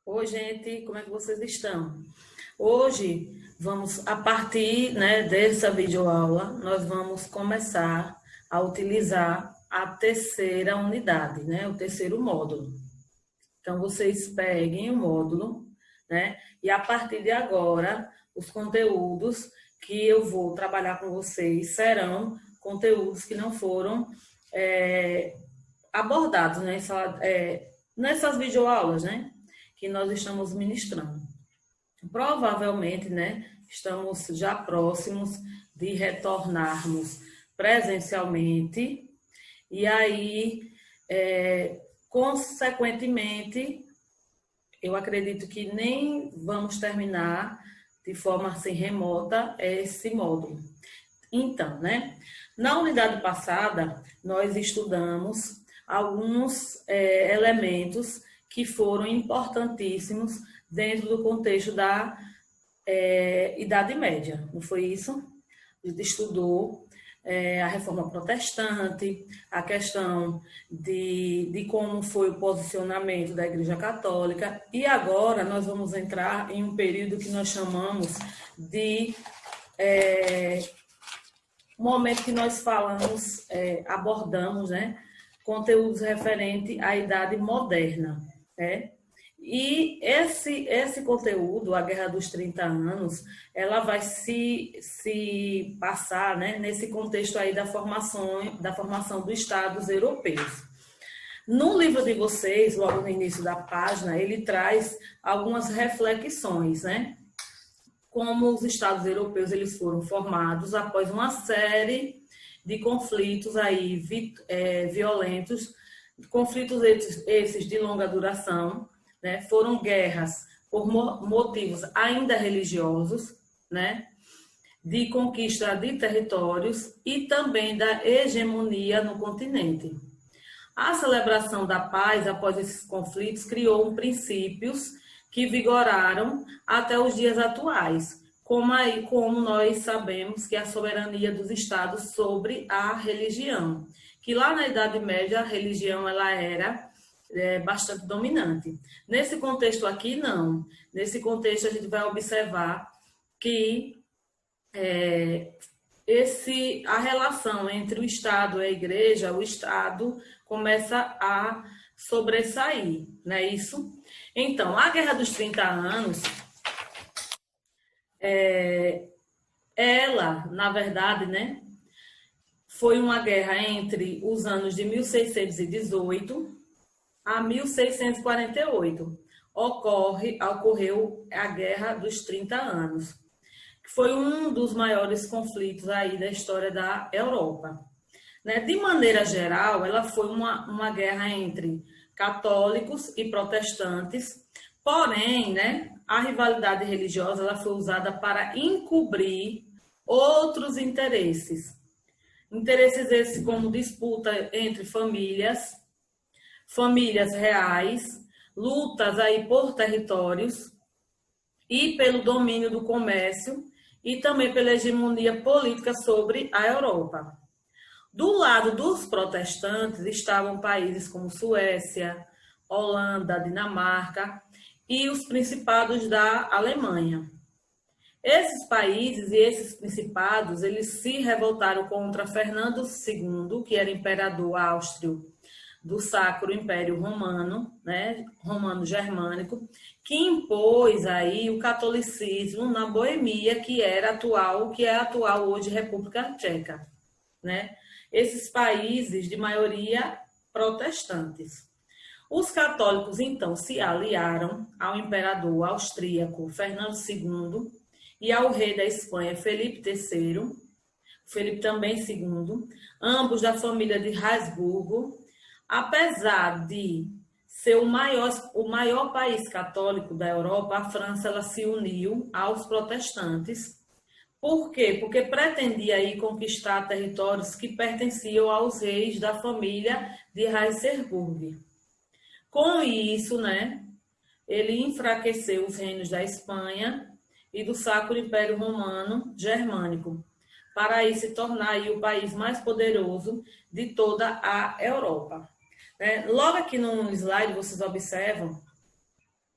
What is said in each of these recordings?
Oi, gente, como é que vocês estão? Hoje, vamos, a partir, dessa videoaula, nós vamos começar a utilizar a terceira unidade, o terceiro módulo. Então, vocês peguem o módulo, e a partir de agora, os conteúdos que eu vou trabalhar com vocês serão conteúdos que não foram abordados nessas videoaulas, que nós estamos ministrando. Provavelmente, estamos já próximos de retornarmos presencialmente e aí, consequentemente, eu acredito que nem vamos terminar de forma assim remota esse módulo. Então, na unidade passada, nós estudamos alguns elementos que foram importantíssimos dentro do contexto da Idade Média, não foi isso? A gente estudou a reforma protestante, a questão de como foi o posicionamento da Igreja Católica, e agora nós vamos entrar em um período que nós chamamos de momento que nós falamos, abordamos, conteúdos referentes à Idade Moderna, E esse conteúdo, a Guerra dos 30 Anos, ela vai se passar, nesse contexto aí da formação dos Estados europeus. No livro de vocês, logo no início da página, ele traz algumas reflexões, como os Estados europeus eles foram formados após uma série de conflitos aí, violentos, conflitos esses de longa duração, foram guerras por motivos ainda religiosos, de conquista de territórios e também da hegemonia no continente. A celebração da paz após esses conflitos criou princípios que vigoraram até os dias atuais, como nós sabemos que a soberania dos estados sobre a religião, que lá na Idade Média a religião ela era bastante dominante. Nesse contexto aqui, não. Nesse contexto, a gente vai observar que a relação entre o Estado e a Igreja, o Estado começa a sobressair, não é isso? Então, a Guerra dos 30 Anos, ela, na verdade, foi uma guerra entre os anos de 1618 a 1648. Ocorreu a Guerra dos 30 Anos, que foi um dos maiores conflitos aí da história da Europa. De maneira geral, ela foi uma guerra entre católicos e protestantes, porém, a rivalidade religiosa ela foi usada para encobrir outros interesses. Interesses esses como disputa entre famílias reais, lutas aí por territórios e pelo domínio do comércio e também pela hegemonia política sobre a Europa. Do lado dos protestantes estavam países como Suécia, Holanda, Dinamarca e os principados da Alemanha. Esses países e esses principados, eles se revoltaram contra Fernando II, que era imperador áustrio do Sacro Império Romano, romano-germânico, que impôs aí o catolicismo na Boemia, que é a atual hoje República Tcheca, Esses países de maioria protestantes. Os católicos, então, se aliaram ao imperador austríaco Fernando II e ao rei da Espanha, Felipe III, Felipe também II, ambos da família de Habsburgo. Apesar de ser o maior país católico da Europa, a França ela se uniu aos protestantes. Por quê? Porque pretendia aí conquistar territórios que pertenciam aos reis da família de Habsburgo. Com isso, ele enfraqueceu os reinos da Espanha e do Sacro Império Romano Germânico, para aí se tornar aí o país mais poderoso de toda a Europa. Logo aqui no slide vocês observam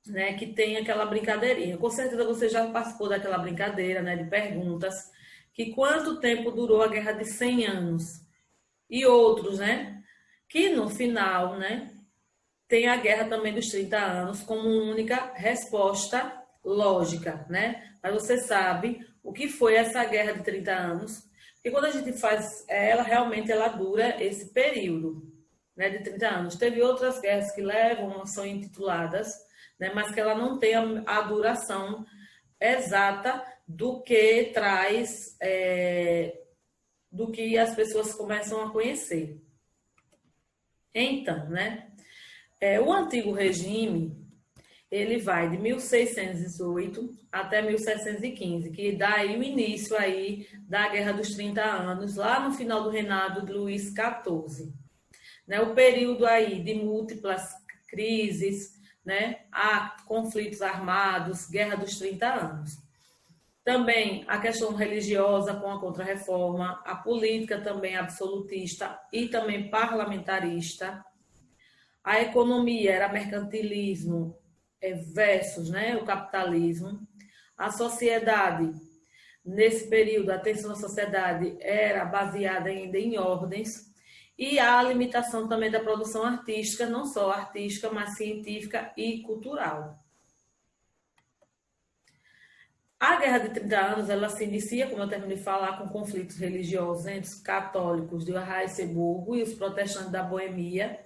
né, que tem aquela brincadeirinha. Com certeza você já participou daquela brincadeira, né, de perguntas, que quanto tempo durou a Guerra de 100 anos? E outros, né, que no final, né, tem a Guerra também dos 30 anos como única resposta lógica, né? Mas você sabe o que foi essa Guerra de 30 anos? Porque quando a gente faz ela, realmente ela dura esse período, né, de 30 anos. Teve outras guerras que levam, são intituladas, né, mas que ela não tem a duração exata do que traz, do que as pessoas começam a conhecer. Então, né, o antigo regime, ele vai de 1608 até 1715, que dá aí o início aí da Guerra dos 30 anos, lá no final do reinado de Luís XIV. Né? O período aí de múltiplas crises, né? Há conflitos armados, Guerra dos 30 anos. Também a questão religiosa com a Contra-Reforma, a política também absolutista e também parlamentarista. A economia era mercantilismo versus, né, o capitalismo. A sociedade, nesse período, a tensão da sociedade era baseada ainda em ordens. E a limitação também da produção artística, não só artística, mas científica e cultural. A Guerra de 30 anos, ela se inicia, como eu terminei de falar, com conflitos religiosos entre os católicos de Arceburgo e os protestantes da Boêmia.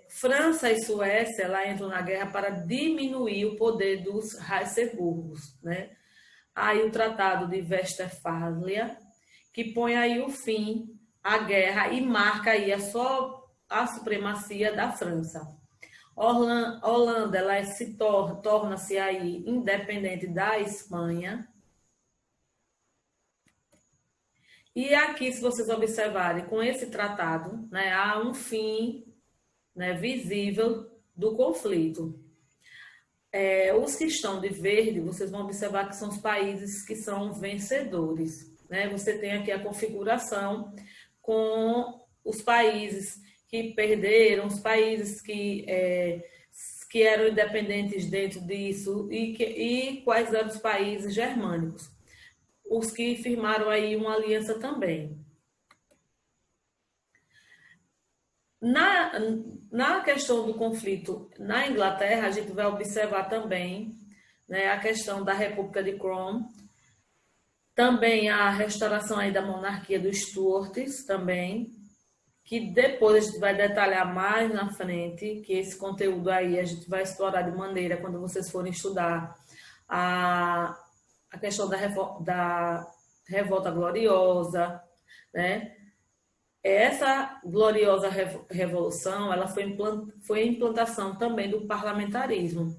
França e Suécia lá entram na guerra para diminuir o poder dos Arceburgos, né? Aí o Tratado de Westfália, que põe aí o fim à guerra e marca aí a supremacia da França. Holanda, ela torna-se aí independente da Espanha. E aqui, se vocês observarem, com esse tratado, né, há um fim, né, visível do conflito. Os que estão de verde, vocês vão observar que são os países que são vencedores. Né? Você tem aqui a configuração com os países que perderam, os países que eram independentes dentro disso e quais eram os países germânicos. Os que firmaram aí uma aliança também. Na questão do conflito na Inglaterra, a gente vai observar também, né, a questão da República de Cromwell, também a restauração aí da monarquia dos Stuarts também, que depois a gente vai detalhar mais na frente, que esse conteúdo aí a gente vai explorar de maneira, quando vocês forem estudar a questão da Revolta Gloriosa, né? Essa gloriosa revolução, ela foi a implantação também do parlamentarismo,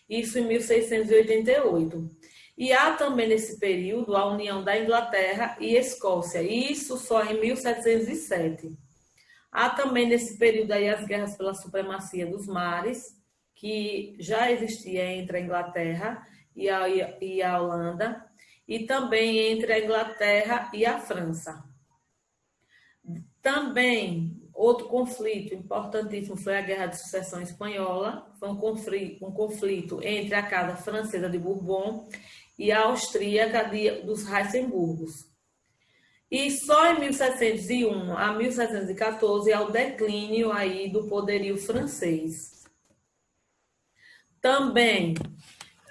isso em 1688. E há também nesse período a união da Inglaterra e Escócia, isso só em 1707. Há também nesse período aí as guerras pela supremacia dos mares, que já existia entre a Inglaterra e a Holanda, e também entre a Inglaterra e a França. Também, outro conflito importantíssimo foi a Guerra de Sucessão Espanhola, foi um conflito entre a Casa Francesa de Bourbon e a austríaca dos Habsburgos. E só em 1701 a 1714 é o declínio aí do poderio francês. Também,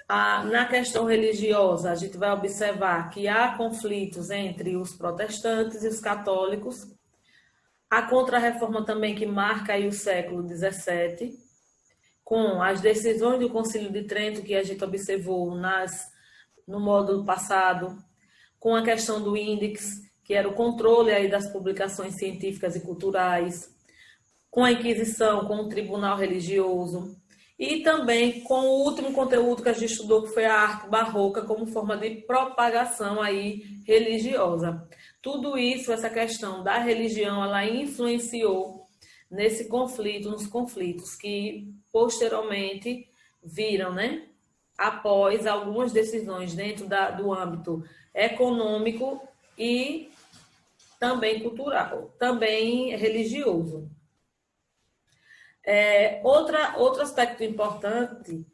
na questão religiosa, a gente vai observar que há conflitos entre os protestantes e os católicos. A Contra-Reforma também, que marca aí o século XVII, com as decisões do Concílio de Trento, que a gente observou no módulo passado, com a questão do índex, que era o controle aí das publicações científicas e culturais, com a Inquisição, com o Tribunal Religioso, e também com o último conteúdo que a gente estudou, que foi a arte barroca como forma de propagação aí religiosa. Tudo isso, essa questão da religião, ela influenciou nesse conflito, nos conflitos que posteriormente viram, né, após algumas decisões dentro do âmbito econômico e também cultural, também religioso. Outro aspecto importante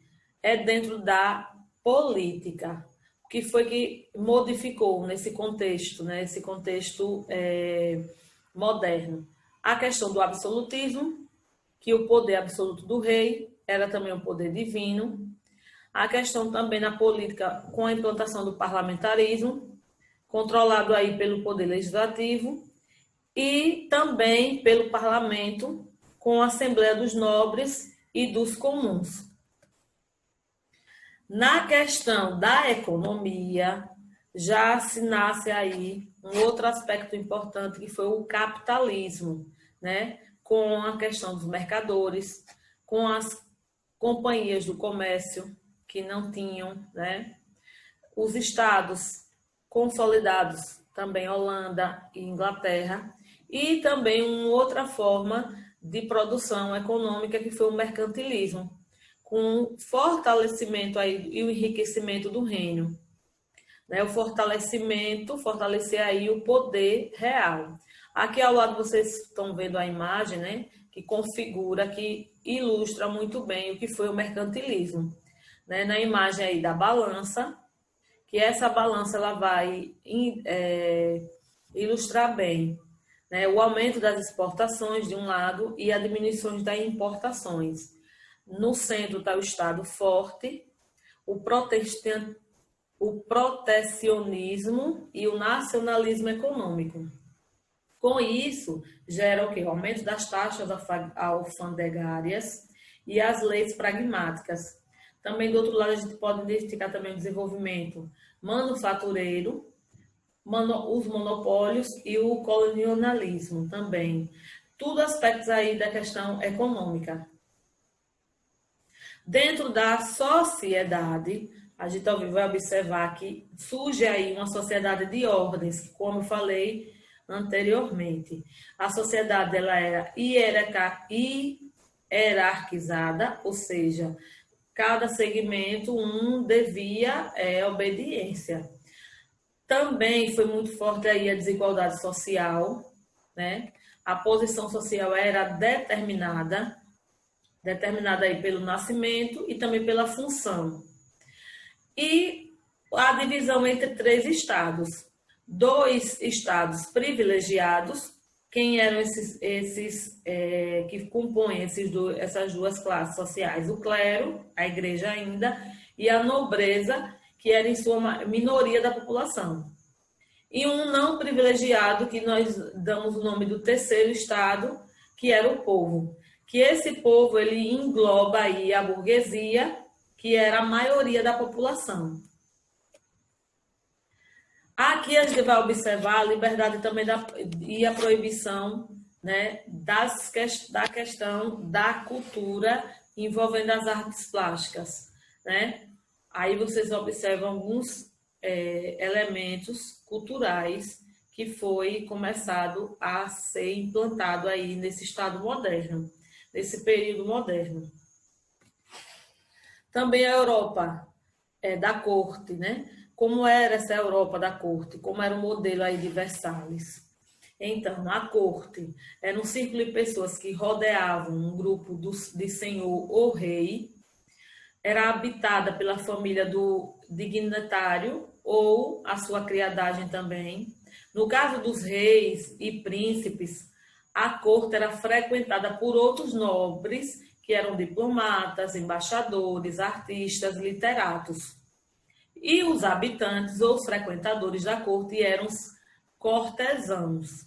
é dentro da política. O que foi que modificou nesse contexto, né? Esse contexto moderno? A questão do absolutismo, que o poder absoluto do rei era também um poder divino. A questão também na política com a implantação do parlamentarismo, controlado aí pelo poder legislativo, e também pelo parlamento, com a Assembleia dos Nobres e dos Comuns. Na questão da economia, já se nasce aí um outro aspecto importante, que foi o capitalismo, né? Com a questão dos mercadores, com as companhias do comércio, que não tinham, né? Os estados consolidados, também Holanda e Inglaterra, e também uma outra forma de produção econômica, que foi o mercantilismo, com fortalecimento aí, e o enriquecimento do reino. Né? O fortalecer aí o poder real. Aqui ao lado vocês estão vendo a imagem, né? Que configura, que ilustra muito bem o que foi o mercantilismo. Né? Na imagem aí da balança, que essa balança ela vai ilustrar bem, né? O aumento das exportações de um lado e a diminuição das importações. No centro está o Estado forte, o protecionismo e o nacionalismo econômico. Com isso, gera o quê? O aumento das taxas alfandegárias e as leis pragmáticas. Também, do outro lado, a gente pode identificar também o desenvolvimento manufatureiro, os monopólios e o colonialismo também. Tudo aspectos aí da questão econômica. Dentro da sociedade, a gente vai observar que surge aí uma sociedade de ordens, como eu falei anteriormente. A sociedade ela era hierarquizada, ou seja, cada segmento devia obediência. Também foi muito forte aí a desigualdade social, né? A posição social era determinada aí pelo nascimento e também pela função. E a divisão entre 3 estados. 2 estados privilegiados. Quem eram esses que compõem essas duas classes sociais? O clero, a igreja ainda, e a nobreza, que era em sua minoria da população. E um não privilegiado, que nós damos o nome do 3º estado, que era o povo. Que esse povo ele engloba aí a burguesia, que era a maioria da população. Aqui a gente vai observar a liberdade também e a proibição, né, da questão da cultura envolvendo as artes plásticas, né? Aí vocês observam alguns elementos culturais que foi começado a ser implantado aí nesse estado moderno, nesse período moderno. Também a Europa da corte, né? Como era essa Europa da corte? Como era o modelo aí de Versalhes? Então, a corte era um círculo de pessoas que rodeavam um grupo de senhor ou rei, era habitada pela família do dignatário ou a sua criadagem também. No caso dos reis e príncipes, a corte era frequentada por outros nobres, que eram diplomatas, embaixadores, artistas, literatos. E os habitantes ou os frequentadores da corte eram os cortesãos.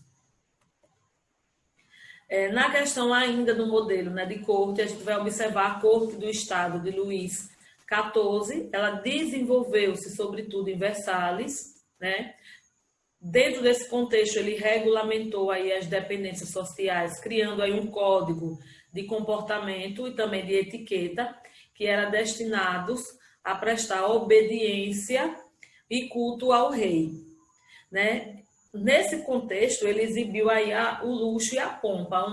Na questão ainda do modelo, né, de corte, a gente vai observar a corte do estado de Luís XIV, ela desenvolveu-se sobretudo em Versalhes, né? Dentro desse contexto, ele regulamentou aí as dependências sociais, criando aí um código de comportamento e também de etiqueta, que era destinados a prestar obediência e culto ao rei, né? Nesse contexto, ele exibiu aí o luxo e a pompa,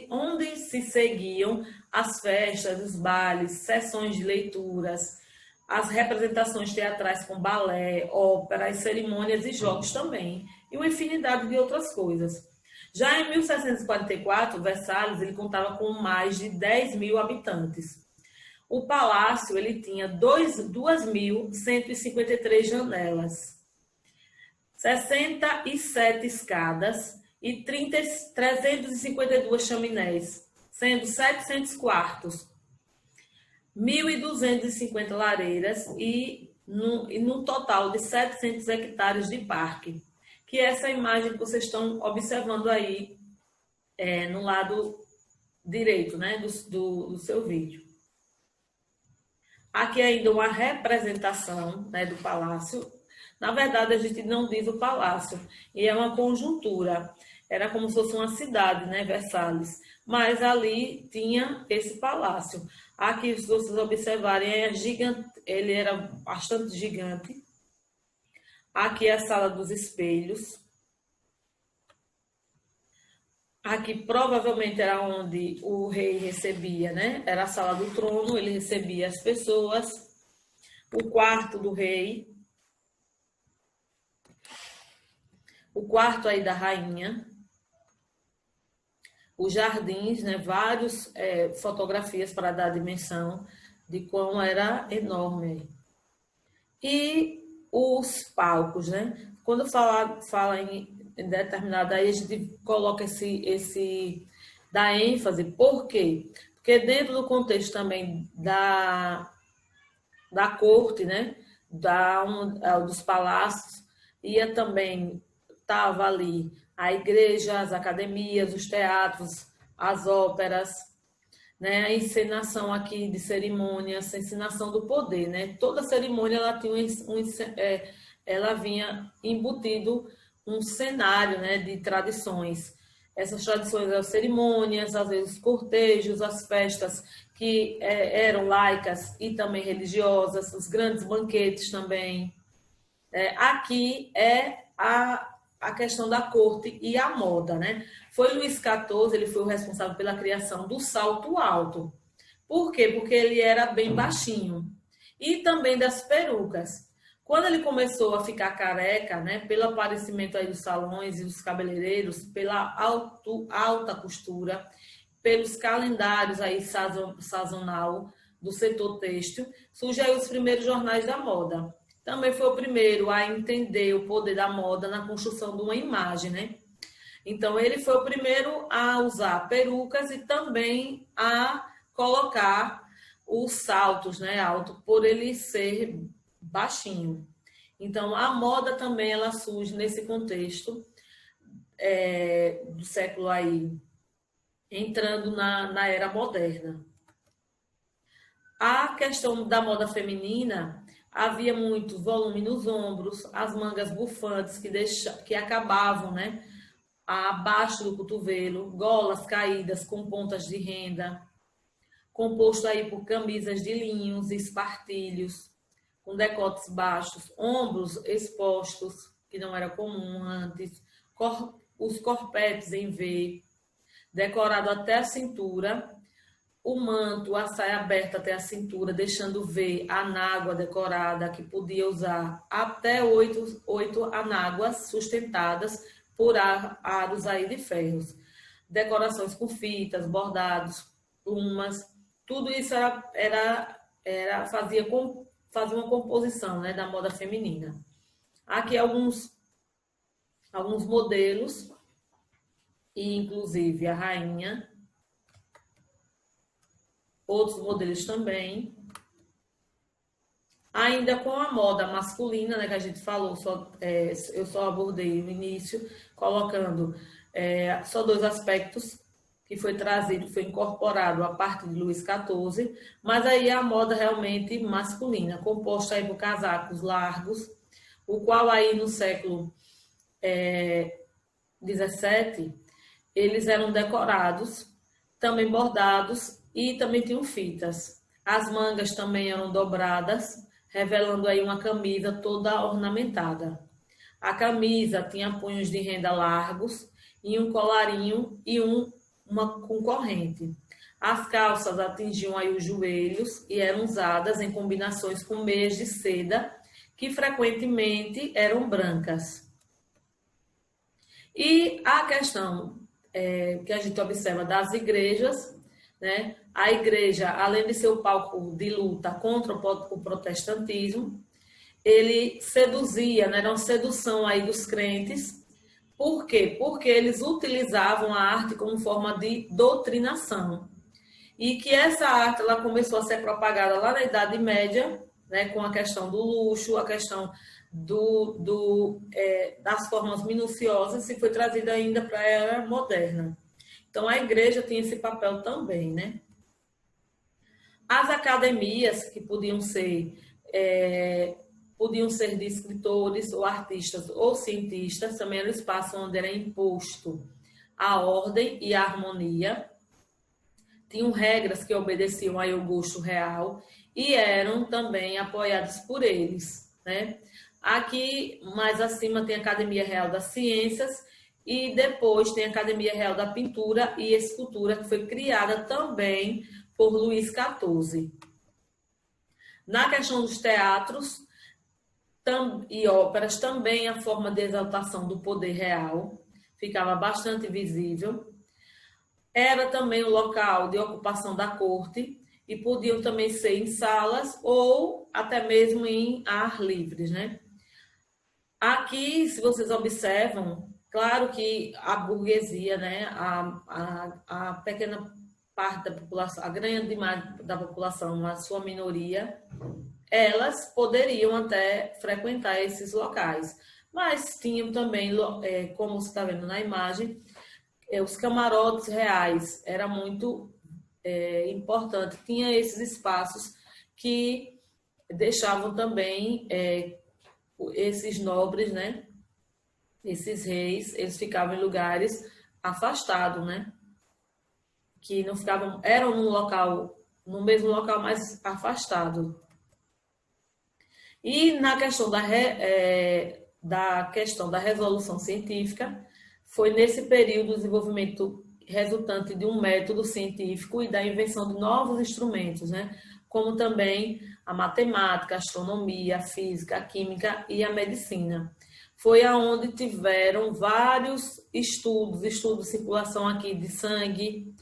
onde se seguiam as festas, os bailes, sessões de leituras, as representações teatrais com balé, óperas, cerimônias e jogos também, e uma infinidade de outras coisas. Já em 1744, Versalhes ele contava com mais de 10 mil habitantes. O palácio ele tinha 2.153 janelas, 67 escadas e 352 chaminés, sendo 700 quartos, 1.250 lareiras e num total de 700 hectares de parque, que é essa imagem que vocês estão observando aí no lado direito, né, do seu vídeo. Aqui ainda uma representação, né, do palácio. Na verdade, a gente não diz o palácio, e é uma conjuntura. Era como se fosse uma cidade, né, Versalhes. Mas ali tinha esse palácio. Aqui, se vocês observarem, é gigante, ele era bastante gigante. Aqui é a sala dos espelhos. Aqui provavelmente era onde o rei recebia, né? Era a sala do trono, ele recebia as pessoas. O quarto do rei. O quarto aí da rainha. Os jardins, né? Várias fotografias para dar a dimensão de quão era enorme. E os palcos, né? Quando fala em determinado, aí a gente coloca dá ênfase. Por quê? Porque dentro do contexto também da corte, né? Dos palácios, estava ali a igreja, as academias, os teatros, as óperas, né? A encenação aqui de cerimônias, a encenação do poder, né? Toda cerimônia ela tinha ela vinha embutido um cenário, né, de tradições. Essas tradições eram cerimônias, às vezes cortejos, as festas que eram laicas e também religiosas, os grandes banquetes também. Aqui é a questão da corte e a moda, né? Foi Luís XIV, ele foi o responsável pela criação do salto alto. Por quê? Porque ele era bem baixinho. E também das perucas. Quando ele começou a ficar careca, né, pelo aparecimento aí dos salões e dos cabeleireiros, pela alta costura, pelos calendários aí sazonal do setor têxtil, surgem aí os primeiros jornais da moda. Também foi o primeiro a entender o poder da moda na construção de uma imagem, né? Então, ele foi o primeiro a usar perucas e também a colocar os saltos, né, alto, por ele ser baixinho. Então, a moda também ela surge nesse contexto do século aí, entrando na era moderna. A questão da moda feminina, havia muito volume nos ombros, as mangas bufantes que acabavam, né, abaixo do cotovelo, golas caídas com pontas de renda, composto aí por camisas de linhos e espartilhos, com decotes baixos, ombros expostos, que não era comum antes, os corpetes em V, decorado até a cintura, o manto, a saia aberta até a cintura, deixando ver a anágua decorada, que podia usar até 8 anáguas sustentadas por aros aí de ferros. Decorações com fitas, bordados, plumas, tudo isso fazia uma composição, né, da moda feminina. Aqui alguns modelos, e inclusive a rainha, outros modelos também. Ainda com a moda masculina, né, que a gente falou, eu só abordei no início, colocando só 2 aspectos que foi incorporado a partir de Luís XIV, mas aí a moda realmente masculina, composta aí por casacos largos, o qual aí no século XVII, eles eram decorados, também bordados e também tinham fitas. As mangas também eram dobradas, revelando aí uma camisa toda ornamentada. A camisa tinha punhos de renda largos e um colarinho e uma com corrente. As calças atingiam aí os joelhos e eram usadas em combinações com meias de seda, que frequentemente eram brancas. E a questão que a gente observa das igrejas, né? A igreja, além de ser o palco de luta contra o protestantismo, ele seduzia, né? Era uma sedução aí dos crentes. Por quê? Porque eles utilizavam a arte como forma de doutrinação. E que essa arte ela começou a ser propagada lá na Idade Média, né, com a questão do luxo, a questão das formas minuciosas, e foi trazida ainda para a era moderna. Então, a igreja tinha esse papel também, né? As academias, que podiam ser de escritores, ou artistas, ou cientistas, também era o espaço onde era imposto a ordem e a harmonia. Tinham regras que obedeciam ao gosto real e eram também apoiados por eles, né? Aqui, mais acima, tem a Academia Real das Ciências e depois tem a Academia Real da Pintura e Escultura, que foi criada também por Luís XIV. Na questão dos teatros e óperas, também a forma de exaltação do poder real ficava bastante visível. Era também o local de ocupação da corte e podiam também ser em salas ou até mesmo em ar livre, né? Aqui, se vocês observam, claro que a burguesia, né, a pequena parte da população, a grande parte da população, a sua minoria, elas poderiam até frequentar esses locais. Mas tinham também, como você está vendo na imagem, os camarotes reais, era muito importante. Tinha esses espaços que deixavam também esses nobres, né? Esses reis, eles ficavam em lugares afastados, né? Que não ficavam, eram no mesmo local, mas afastado. E na questão da questão da resolução científica, foi nesse período o desenvolvimento resultante de um método científico e da invenção de novos instrumentos, né? Como também a matemática, a astronomia, a física, a química e a medicina. Foi aonde tiveram vários estudos de circulação aqui de sangue,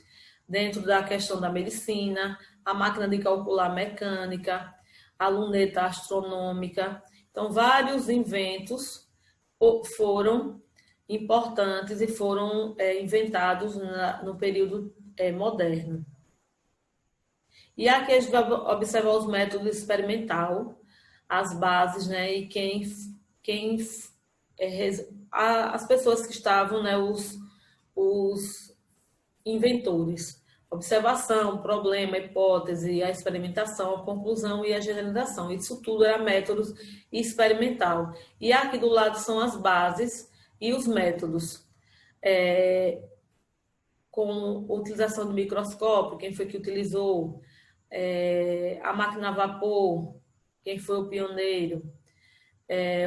dentro da questão da medicina, a máquina de calcular mecânica, a luneta astronômica. Então, vários inventos foram importantes e foram inventados no período moderno. E aqui a gente vai observar os métodos experimental, as bases, né, e as pessoas que estavam, né, os inventores. Observação, problema, hipótese, a experimentação, a conclusão e a generalização. Isso tudo era métodos experimental. E aqui do lado são as bases e os métodos. Com utilização do microscópio, quem foi que utilizou, a máquina a vapor, quem foi o pioneiro,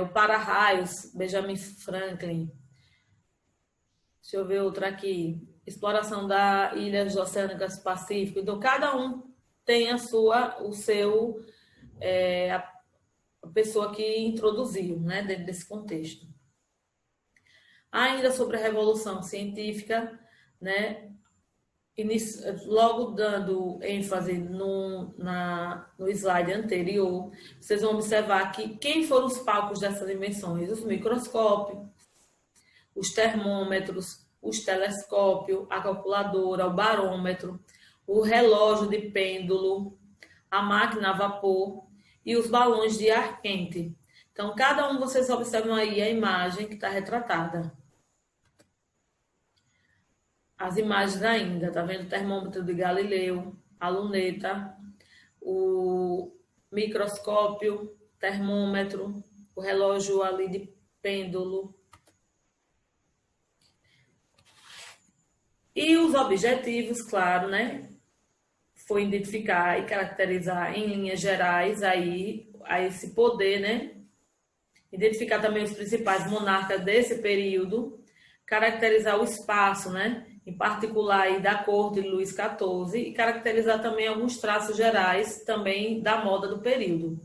o para-raios, Benjamin Franklin. Deixa eu ver outra aqui. Exploração da ilhas oceânicas Pacífico. Então, cada um tem a pessoa que introduziu, né, dentro desse contexto. Ainda sobre a Revolução Científica, né, logo dando ênfase no slide anterior, vocês vão observar que quem foram os palcos dessas invenções? Os microscópios, os termômetros, os telescópios, a calculadora, o barômetro, o relógio de pêndulo, a máquina a vapor e os balões de ar quente. Então, cada um vocês observam aí a imagem que está retratada. As imagens ainda, tá vendo? O termômetro de Galileu, a luneta, o microscópio, termômetro, o relógio ali de pêndulo. E os objetivos, claro, né? Foi identificar e caracterizar em linhas gerais aí a esse poder, né? Identificar também os principais monarcas desse período, caracterizar o espaço, né? Em particular aí da corte de Luís XIV, e caracterizar também alguns traços gerais também da moda do período.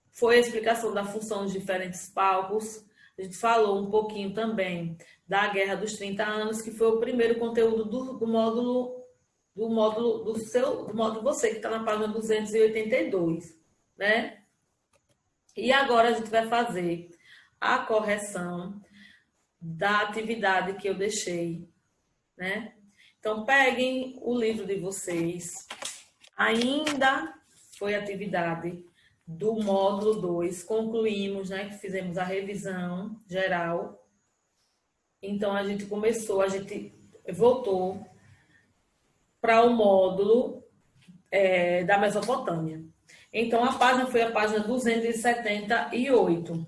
Foi a explicação da função dos diferentes palcos. A gente falou um pouquinho também da Guerra dos 30 Anos, que foi o primeiro conteúdo do módulo você, que está na página 282, né? E agora a gente vai fazer a correção da atividade que eu deixei, né? Então, peguem o livro de vocês. Ainda foi atividade do módulo 2. Concluímos, né? Que fizemos a revisão geral. Então, a gente voltou para o módulo da Mesopotâmia. Então, a página foi a página 278.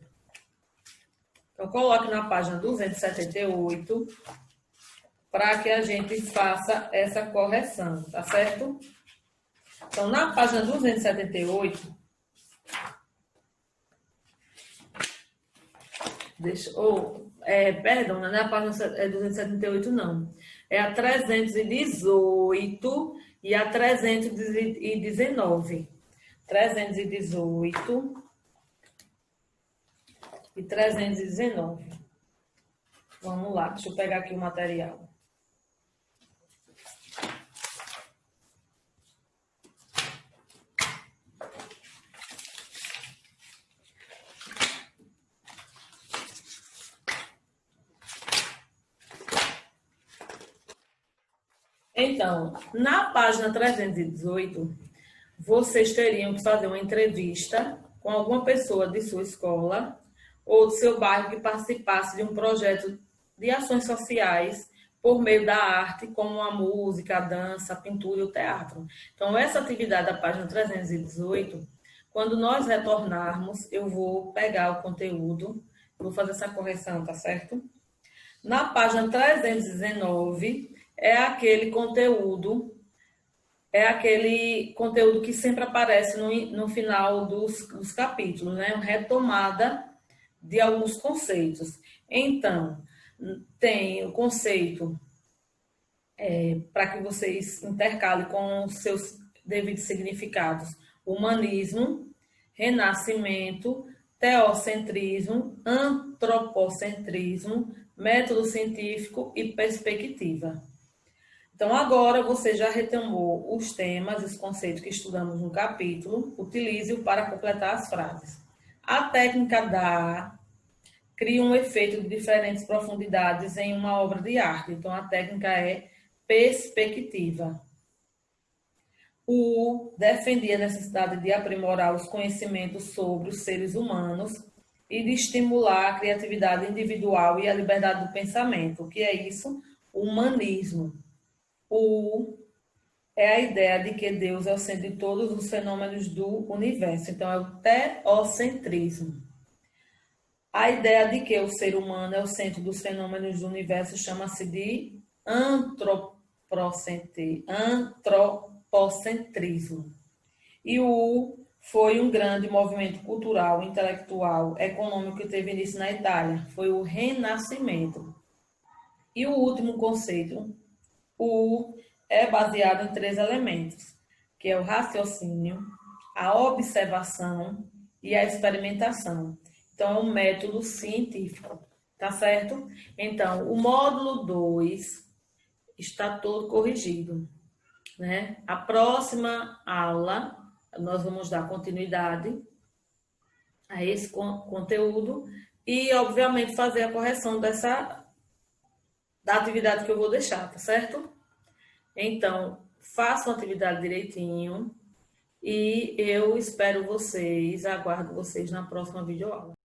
Então, coloque na página 278 para que a gente faça essa correção, tá certo? Então, na página 278, perdão, não é na página 278, não. É a 318 e a 319. 318 e 319. Vamos lá, deixa eu pegar aqui o material. Então, na página 318, vocês teriam que fazer uma entrevista com alguma pessoa de sua escola ou do seu bairro que participasse de um projeto de ações sociais por meio da arte, como a música, a dança, a pintura e o teatro. Então, essa atividade da página 318, quando nós retornarmos, eu vou pegar o conteúdo, vou fazer essa correção, tá certo? Na página 319, é aquele conteúdo que sempre aparece no final dos capítulos, né? Uma retomada de alguns conceitos. Então, tem o conceito, para que vocês intercalem com os seus devidos significados: humanismo, renascimento, teocentrismo, antropocentrismo, método científico e perspectiva. Então, agora você já retomou os temas, os conceitos que estudamos no capítulo, utilize-o para completar as frases. A técnica cria um efeito de diferentes profundidades em uma obra de arte. Então, a técnica é perspectiva. Defendia a necessidade de aprimorar os conhecimentos sobre os seres humanos e de estimular a criatividade individual e a liberdade do pensamento. O que é isso? O humanismo. É a ideia de que Deus é o centro de todos os fenômenos do universo. Então, é o teocentrismo. A ideia de que o ser humano é o centro dos fenômenos do universo chama-se de antropocentrismo. E foi um grande movimento cultural, intelectual, econômico que teve início na Itália. Foi o Renascimento. E o último conceito, é baseado em 3 elementos, que é o raciocínio, a observação e a experimentação. Então, é um método científico, tá certo? Então, o módulo 2 está todo corrigido, né? A próxima aula, nós vamos dar continuidade a esse conteúdo e, obviamente, fazer a correção da atividade que eu vou deixar, tá certo? Então, façam a atividade direitinho e eu espero vocês, aguardo vocês na próxima videoaula.